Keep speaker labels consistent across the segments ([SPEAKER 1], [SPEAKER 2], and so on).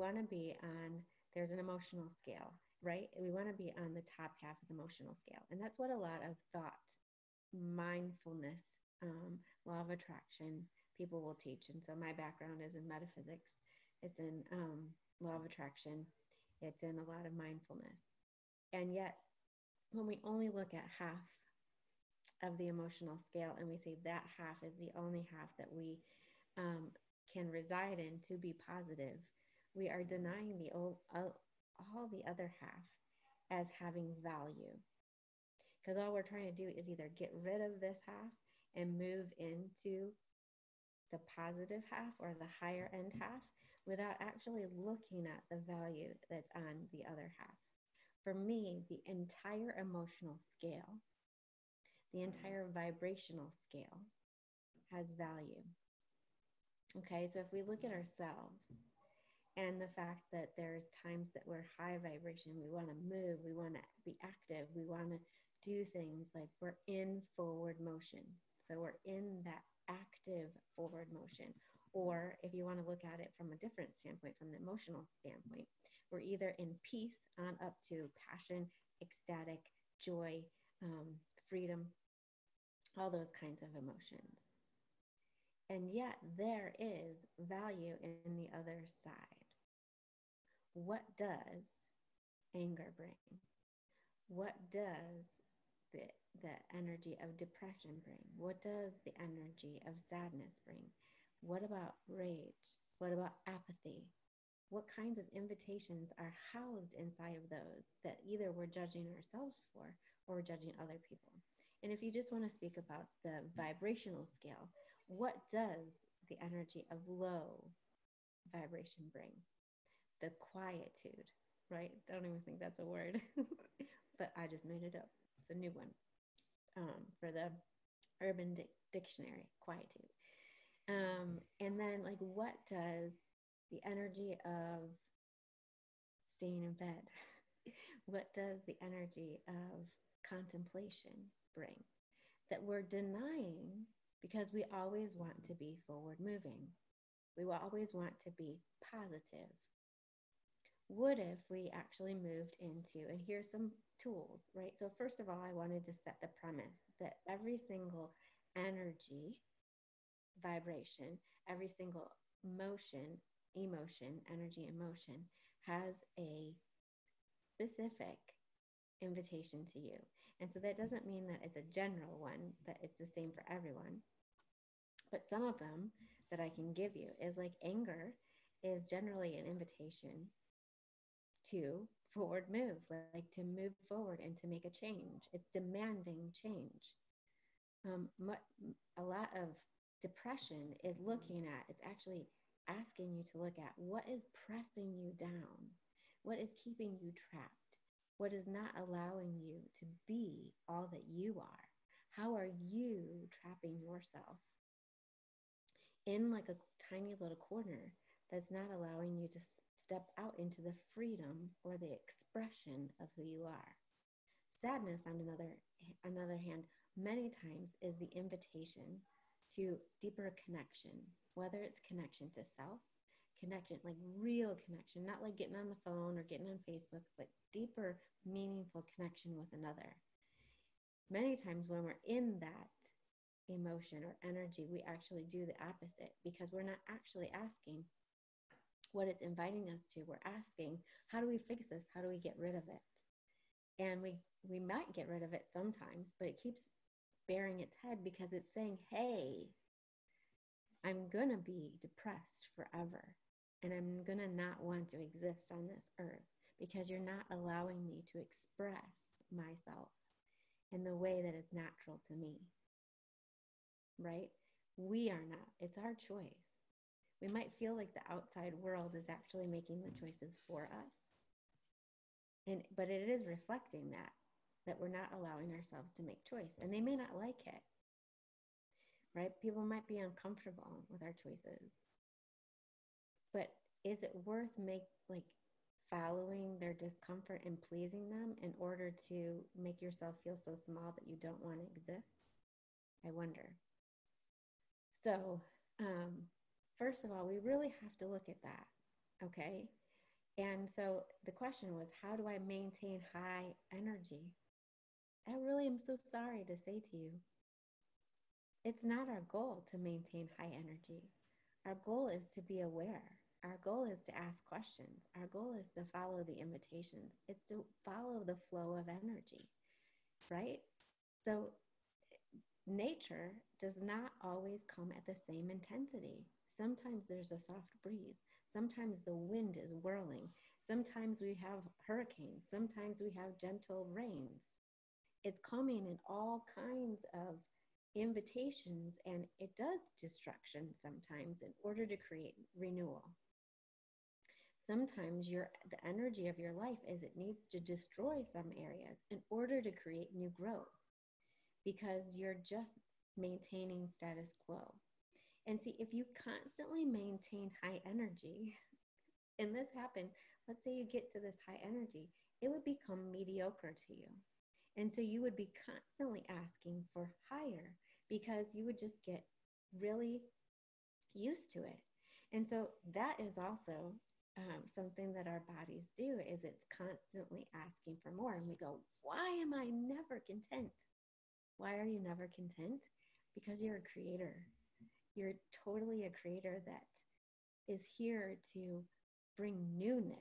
[SPEAKER 1] want to be on, there's an emotional scale, right? We want to be on the top half of the emotional scale. And that's what a lot of thought, mindfulness, law of attraction people will teach. And so my background is in metaphysics, it's in law of attraction, it's in a lot of mindfulness. And yet, when we only look at half of the emotional scale and we say that half is the only half that we um, can reside in to be positive, we are denying all the other half as having value. Because all we're trying to do is either get rid of this half and move into the positive half or the higher end half without actually looking at the value that's on the other half. For me, the entire emotional scale, the entire vibrational scale has value. Okay, so if we look at ourselves and the fact that there's times that we're high vibration, we want to move, we want to be active, we want to do things, like we're in forward motion. So we're in that active forward motion. Or if you want to look at it from a different standpoint, from the emotional standpoint, we're either in peace on up to passion, ecstatic, joy, freedom, all those kinds of emotions. And yet there is value in the other side. What does anger bring? What does the energy of depression bring? What does the energy of sadness bring? What about rage? What about apathy? What kinds of invitations are housed inside of those that either we're judging ourselves for or we're judging other people? And if you just want to speak about the vibrational scale, what does the energy of low vibration bring? The quietude, right? I don't even think that's a word, but I just made it up. It's a new one for the Urban Dictionary, quietude. And then, like, what does the energy of staying in bed, what does the energy of contemplation bring that we're denying because we always want to be forward moving? We will always want to be positive. What if we actually moved into, and here's some tools, right? So first of all, I wanted to set the premise that every single energy, vibration, every single emotion, energy, emotion has a specific invitation to you. And so that doesn't mean that it's a general one, that it's the same for everyone. But some of them that I can give you is like anger is generally an invitation to forward move, like to move forward and to make a change. It's demanding change. A lot of depression is looking at, it's actually asking you to look at what is pressing you down, what is keeping you trapped, what is not allowing you to be all that you are. How are you trapping yourself in like a tiny little corner that's not allowing you to step out into the freedom or the expression of who you are? Sadness, on another hand, many times is the invitation to deeper connection, whether it's connection to self, connection, like real connection, not like getting on the phone or getting on Facebook, but deeper, meaningful connection with another. Many times when we're in that emotion or energy, we actually do the opposite because we're not actually asking what it's inviting us to. We're asking, how do we fix this? How do we get rid of it? And we might get rid of it sometimes, but it keeps bearing its head because it's saying, hey, I'm going to be depressed forever. And I'm going to not want to exist on this earth because you're not allowing me to express myself in the way that is natural to me. Right? We are not. It's our choice. We might feel like the outside world is actually making the choices for us. But it is reflecting that we're not allowing ourselves to make choice. And they may not like it, right? People might be uncomfortable with our choices. But is it worth following their discomfort and pleasing them in order to make yourself feel so small that you don't want to exist? I wonder. So, first of all, we really have to look at that, okay? And so the question was, how do I maintain high energy? I really am so sorry to say to you, it's not our goal to maintain high energy. Our goal is to be aware. Our goal is to ask questions. Our goal is to follow the invitations. It's to follow the flow of energy, right? So nature does not always come at the same intensity. Sometimes there's a soft breeze. Sometimes the wind is whirling. Sometimes we have hurricanes. Sometimes we have gentle rains. It's coming in all kinds of invitations, and it does destruction sometimes in order to create renewal. Sometimes the energy of your life is it needs to destroy some areas in order to create new growth, because you're just maintaining status quo. And see, if you constantly maintain high energy, and this happened, let's say you get to this high energy, it would become mediocre to you. And so you would be constantly asking for higher because you would just get really used to it. And so that is also something that our bodies do, is it's constantly asking for more. And we go, why am I never content? Why are you never content? Because you're a creator. You're totally a creator that is here to bring newness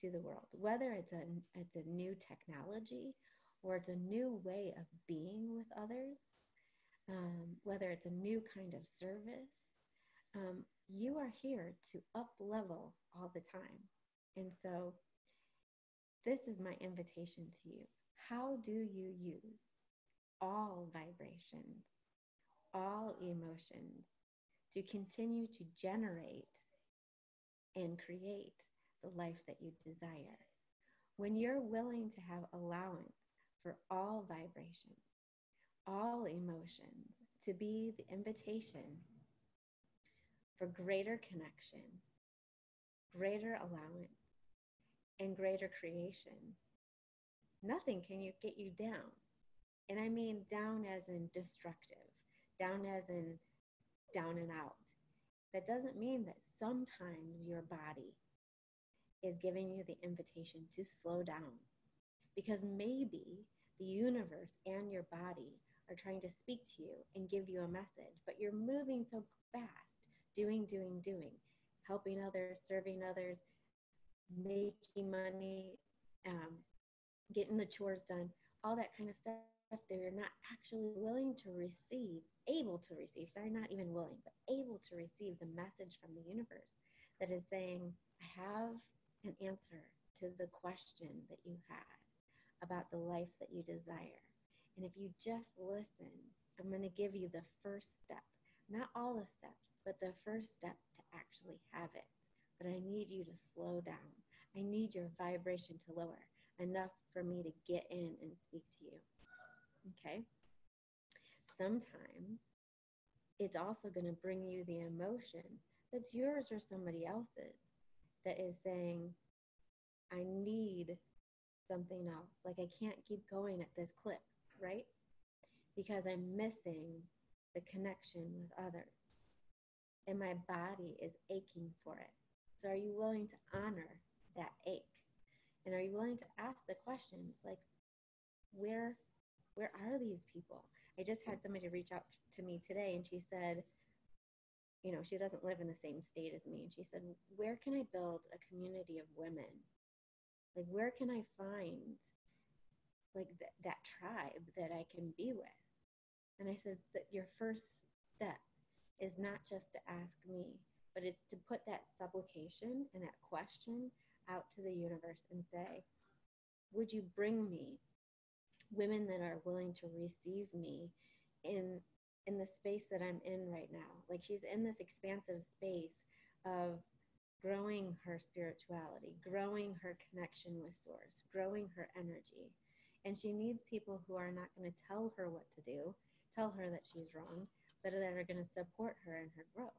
[SPEAKER 1] to the world, whether it's a new technology or it's a new way of being with others, whether it's a new kind of service. You are here to up level all the time. And so this is my invitation to you. How do you use all vibrations, all emotions to continue to generate and create the life that you desire? When you're willing to have allowance for all vibrations, all emotions, to be the invitation for greater connection, greater allowance, and greater creation, nothing can get you down. And I mean down as in destructive, down as in down and out. That doesn't mean that sometimes your body is giving you the invitation to slow down, because maybe the universe and your body are trying to speak to you and give you a message, but you're moving so fast, doing, helping others, serving others, making money, getting the chores done, all that kind of stuff that you're not actually willing to receive, able to receive, sorry, not even willing, but able to receive the message from the universe that is saying, I have an answer to the question that you had about the life that you desire. And if you just listen, I'm going to give you the first step, not all the steps, but the first step to actually have it. But I need you to slow down. I need your vibration to lower enough for me to get in and speak to you. Okay? Sometimes it's also going to bring you the emotion that's yours or somebody else's that is saying, I need something else. Like, I can't keep going at this clip, right? Because I'm missing the connection with others. And my body is aching for it. So are you willing to honor that ache? And are you willing to ask the questions like, where are these people? I just had somebody reach out to me today, and she said, she doesn't live in the same state as me. And she said, where can I build a community of women? Like, where can I find like that tribe that I can be with? And I said that your first step is not just to ask me, but it's to put that supplication and that question out to the universe and say, would you bring me women that are willing to receive me in the space that I'm in right now? Like, she's in this expansive space of growing her spirituality, growing her connection with source, growing her energy. And she needs people who are not going to tell her what to do, tell her that she's wrong, but that are going to support her in her growth.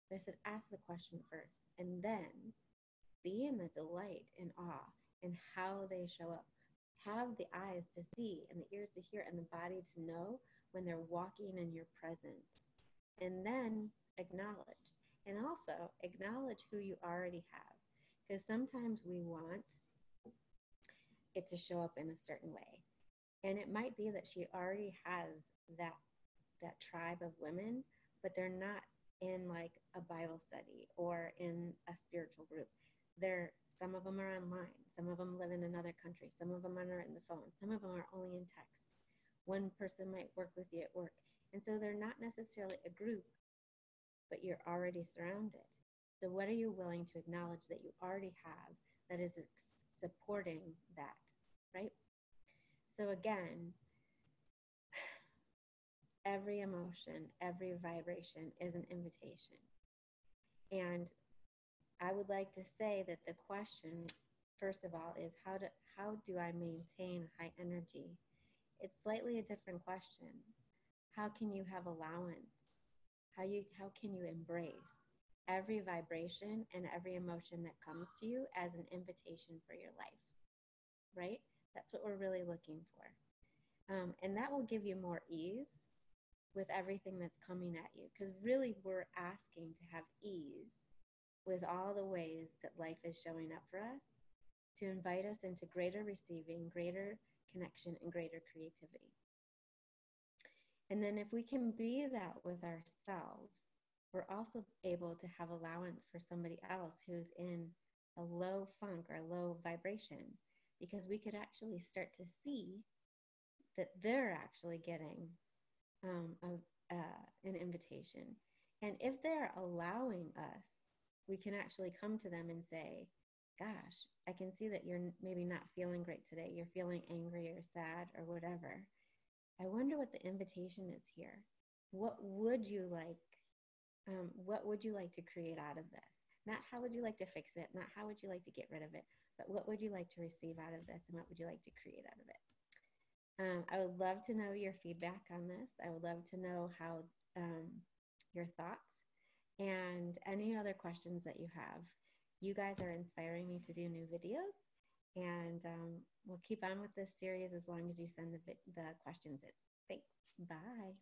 [SPEAKER 1] So I said, ask the question first, and then be in the delight and awe in how they show up. Have the eyes to see and the ears to hear and the body to know when they're walking in your presence. And then acknowledge. And also acknowledge who you already have. Because sometimes we want it to show up in a certain way. And it might be that she already has that tribe of women, but they're not in like a Bible study or in a spiritual group. They're Some of them are online, some of them live in another country, some of them are in the phone, some of them are only in text. One person might work with you at work. And so they're not necessarily a group, but you're already surrounded. So what are you willing to acknowledge that you already have that is supporting that, right? So again, every emotion, every vibration is an invitation. And I would like to say that the question, first of all, is how do I maintain high energy? It's slightly a different question. How can you have allowance? How can you embrace every vibration and every emotion that comes to you as an invitation for your life, right? That's what we're really looking for. And that will give you more ease with everything that's coming at you, because really we're asking to have ease with all the ways that life is showing up for us, to invite us into greater receiving, greater connection, and greater creativity. And then if we can be that with ourselves, we're also able to have allowance for somebody else who's in a low funk or a low vibration, because we could actually start to see that they're actually getting an invitation. And if they're allowing us, we can actually come to them and say, gosh, I can see that you're maybe not feeling great today. You're feeling angry or sad or whatever. I wonder what the invitation is here. What would you like? What would you like to create out of this? Not how would you like to fix it, not how would you like to get rid of it, but what would you like to receive out of this, and what would you like to create out of it? I would love to know your feedback on this. I would love to know how your thoughts and any other questions that you have. You guys are inspiring me to do new videos, and we'll keep on with this series as long as you send the questions in. Thanks. Bye.